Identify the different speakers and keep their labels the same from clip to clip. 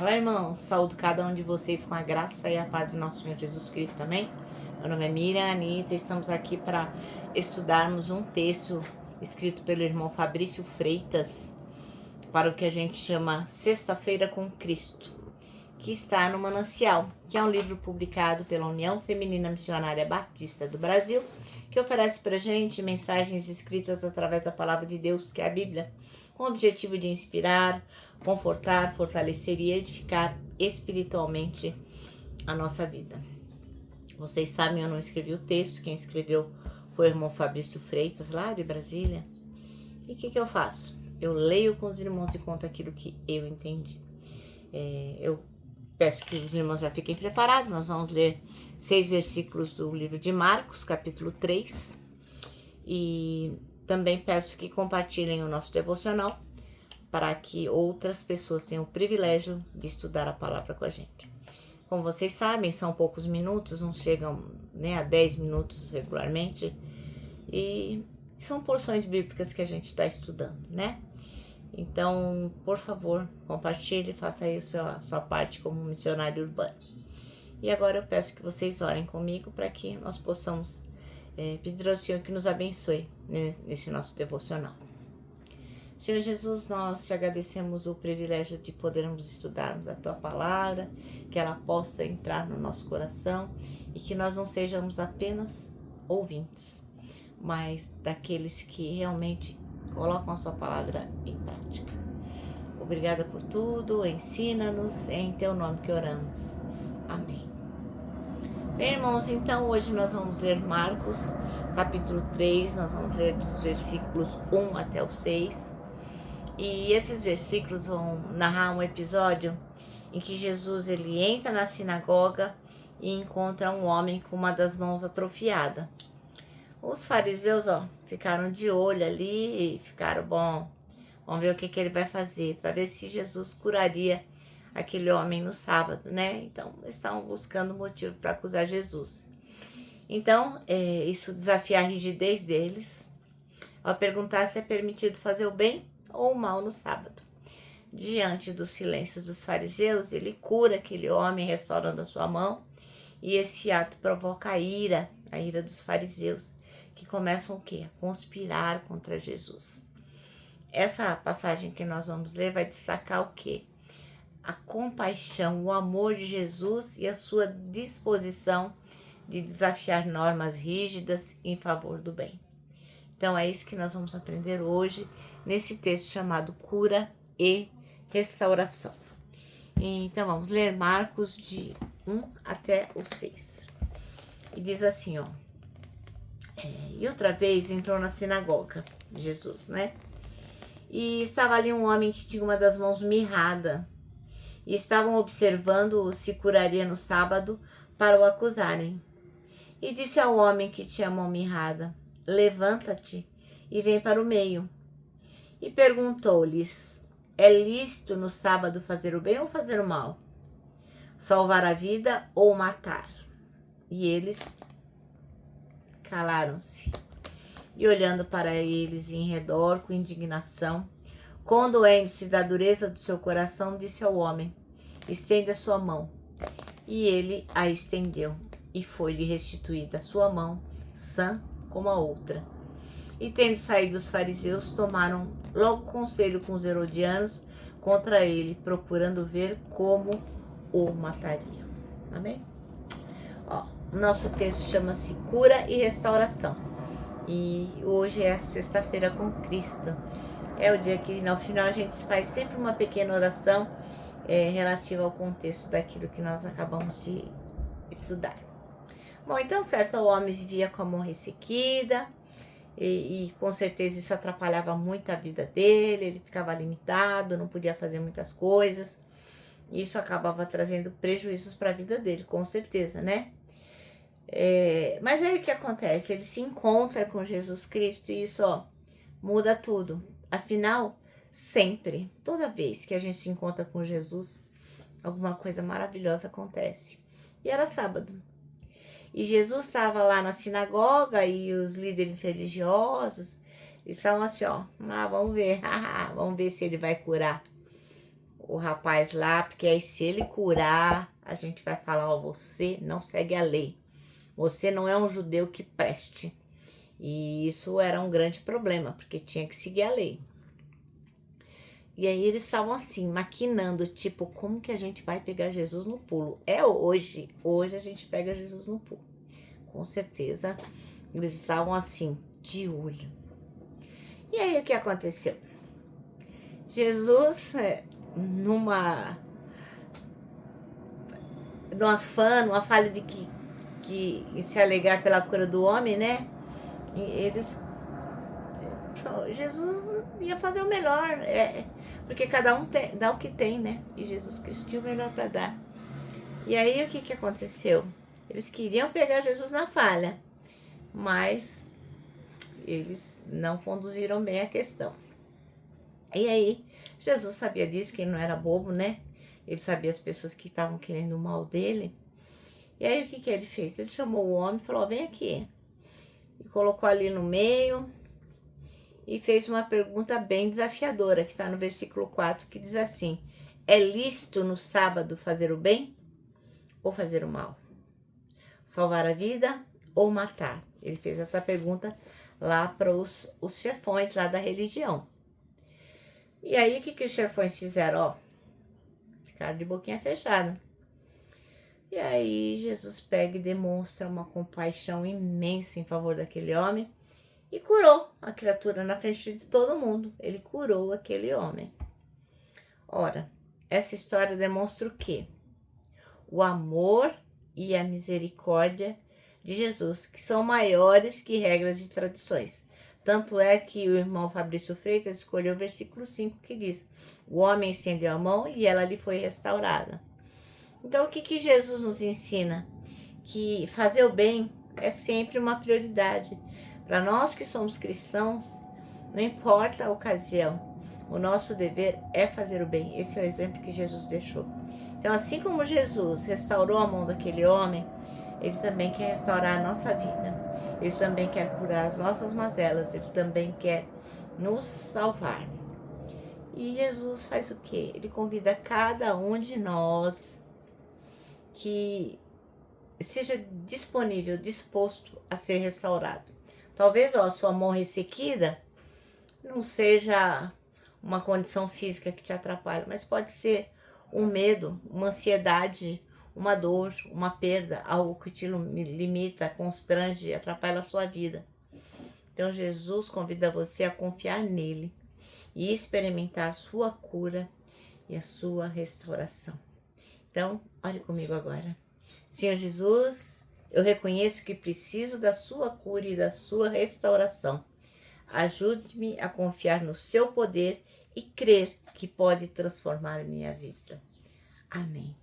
Speaker 1: Olá, irmãos. Saúdo cada um de vocês com a graça e a paz de nosso Senhor Jesus Cristo também. Meu nome é Miriam Anitta e estamos aqui para estudarmos um texto escrito pelo irmão Fabrício Freitas para o que a gente chama Sexta-feira com Cristo, que está no Manancial, que é um livro publicado pela União Feminina Missionária Batista do Brasil, que oferece para a gente mensagens escritas através da palavra de Deus, que é a Bíblia, com o objetivo de inspirar, confortar, fortalecer e edificar espiritualmente a nossa vida. Vocês sabem, eu não escrevi o texto, quem escreveu foi o irmão Fabrício Freitas, lá de Brasília. E o que eu faço? Eu leio com os irmãos e conto aquilo que eu entendi. Eu peço que os irmãos já fiquem preparados. Nós vamos ler 6 versículos do livro de Marcos, capítulo 3. E também peço que compartilhem o nosso devocional para que outras pessoas tenham o privilégio de estudar a palavra com a gente. Como vocês sabem, são poucos minutos, não chegam a 10 minutos regularmente. E são porções bíblicas que a gente está estudando, né? Então, por favor, compartilhe, faça aí a sua parte como missionário urbano. E agora eu peço que vocês orem comigo para que nós possamos pedir ao Senhor que nos abençoe nesse nosso devocional. Senhor Jesus, nós te agradecemos o privilégio de podermos estudarmos a Tua Palavra, que ela possa entrar no nosso coração e que nós não sejamos apenas ouvintes, mas daqueles que realmente colocam a Sua Palavra em prática. Obrigada por tudo, ensina-nos, é em Teu nome que oramos. Amém. Bem, irmãos, então hoje nós vamos ler Marcos, capítulo 3, nós vamos ler dos versículos 1 até o 6. E esses versículos vão narrar um episódio em que Jesus ele entra na sinagoga e encontra um homem com uma das mãos atrofiada. Os fariseus ficaram de olho ali e ficaram, vamos ver o que ele vai fazer, para ver se Jesus curaria aquele homem no sábado, né? Então, eles estavam buscando motivo para acusar Jesus. Então, isso desafia a rigidez deles, ao perguntar se é permitido fazer o bem ou o mal no sábado. Diante dos silêncios dos fariseus, ele cura aquele homem restaurando a sua mão, e esse ato provoca a ira dos fariseus, que começam o quê? A conspirar contra Jesus. Essa passagem que nós vamos ler vai destacar o quê? A compaixão, o amor de Jesus e a sua disposição de desafiar normas rígidas em favor do bem. Então é isso que nós vamos aprender hoje nesse texto chamado Cura e Restauração. Então vamos ler Marcos de 1 até o 6. E diz assim, e outra vez entrou na sinagoga Jesus, né? E estava ali um homem que tinha uma das mãos mirrada. E estavam observando se curaria no sábado para o acusarem. E disse ao homem que tinha a mão mirrada: levanta-te e vem para o meio. E perguntou-lhes: é lícito no sábado fazer o bem ou fazer o mal? Salvar a vida ou matar? E eles calaram-se. E olhando para eles em redor com indignação, condoendo-se da dureza do seu coração, disse ao homem: estende a sua mão. E ele a estendeu, e foi-lhe restituída a sua mão, sã como a outra. E tendo saído os fariseus, tomaram logo conselho com os herodianos contra ele, procurando ver como o matariam. Amém? Nosso texto chama-se Cura e Restauração. E hoje é a Sexta-feira com Cristo. É o dia que, no final, a gente faz sempre uma pequena oração relativa ao contexto daquilo que nós acabamos de estudar. Bom, então, certo homem vivia com a mão ressequida, e com certeza isso atrapalhava muito a vida dele, ele ficava limitado, não podia fazer muitas coisas. Isso acabava trazendo prejuízos para a vida dele, com certeza, né? Mas aí o que acontece? Ele se encontra com Jesus Cristo e isso muda tudo. Afinal, sempre, toda vez que a gente se encontra com Jesus, alguma coisa maravilhosa acontece. E era sábado. E Jesus estava lá na sinagoga e os líderes religiosos estavam assim, vamos ver, vamos ver se ele vai curar o rapaz lá, porque aí se ele curar, a gente vai falar, ó, você não segue a lei. Você não é um judeu que preste. E isso era um grande problema, porque tinha que seguir a lei. E aí eles estavam assim, maquinando, tipo, como que a gente vai pegar Jesus no pulo? É hoje. Hoje a gente pega Jesus no pulo. Com certeza, eles estavam assim, de olho. E aí o que aconteceu? Jesus, numa numa falha de que se alegar pela cura do homem, né? E eles, Jesus ia fazer o melhor, porque cada um dá o que tem, né? E Jesus Cristo tinha o melhor para dar. E aí o que aconteceu? Eles queriam pegar Jesus na falha, mas eles não conduziram bem a questão. E aí, Jesus sabia disso, que ele não era bobo, né? Ele sabia as pessoas que estavam querendo o mal dele. E aí, o que ele fez? Ele chamou o homem e falou, vem aqui. E colocou ali no meio e fez uma pergunta bem desafiadora, que está no versículo 4, que diz assim, é lícito no sábado fazer o bem ou fazer o mal? Salvar a vida ou matar? Ele fez essa pergunta lá para os chefões lá da religião. E aí, o que os chefões fizeram? Ó, ficaram de boquinha fechada. E aí, Jesus pega e demonstra uma compaixão imensa em favor daquele homem e curou a criatura na frente de todo mundo. Ele curou aquele homem. Ora, essa história demonstra o quê? O amor e a misericórdia de Jesus, que são maiores que regras e tradições. Tanto é que o irmão Fabrício Freitas escolheu o versículo 5, que diz, o homem estendeu a mão e ela lhe foi restaurada. Então, o que Jesus nos ensina? Que fazer o bem é sempre uma prioridade. Para nós que somos cristãos, não importa a ocasião, o nosso dever é fazer o bem. Esse é o exemplo que Jesus deixou. Então, assim como Jesus restaurou a mão daquele homem, ele também quer restaurar a nossa vida. Ele também quer curar as nossas mazelas. Ele também quer nos salvar. E Jesus faz o quê? Ele convida cada um de nós que seja disponível, disposto a ser restaurado. Talvez a sua mão ressequida não seja uma condição física que te atrapalha, mas pode ser um medo, uma ansiedade, uma dor, uma perda, algo que te limita, constrange, atrapalha a sua vida. Então Jesus convida você a confiar nele e experimentar sua cura e a sua restauração. Então, ore comigo agora. Senhor Jesus, eu reconheço que preciso da sua cura e da sua restauração. Ajude-me a confiar no seu poder e crer que pode transformar minha vida. Amém.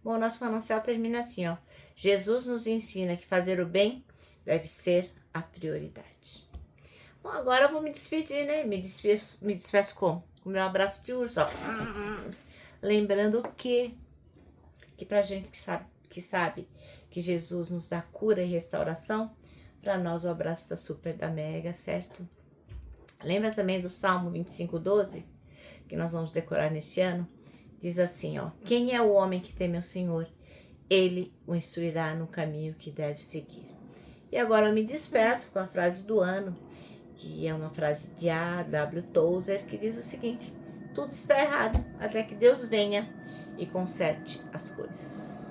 Speaker 1: Bom, nosso manancial termina assim, ó. Jesus nos ensina que fazer o bem deve ser a prioridade. Bom, agora eu vou me despedir, né? Me despeço com o meu abraço de urso, ó. Lembrando que pra gente que sabe que Jesus nos dá cura e restauração, para nós o abraço da super da mega, certo? Lembra também do Salmo 25:12, que nós vamos decorar nesse ano? Diz assim, ó, quem é o homem que teme ao Senhor? Ele o instruirá no caminho que deve seguir. E agora eu me despeço com a frase do ano, que é uma frase de A.W. Tozer, que diz o seguinte, tudo está errado até que Deus venha e conserte as coisas.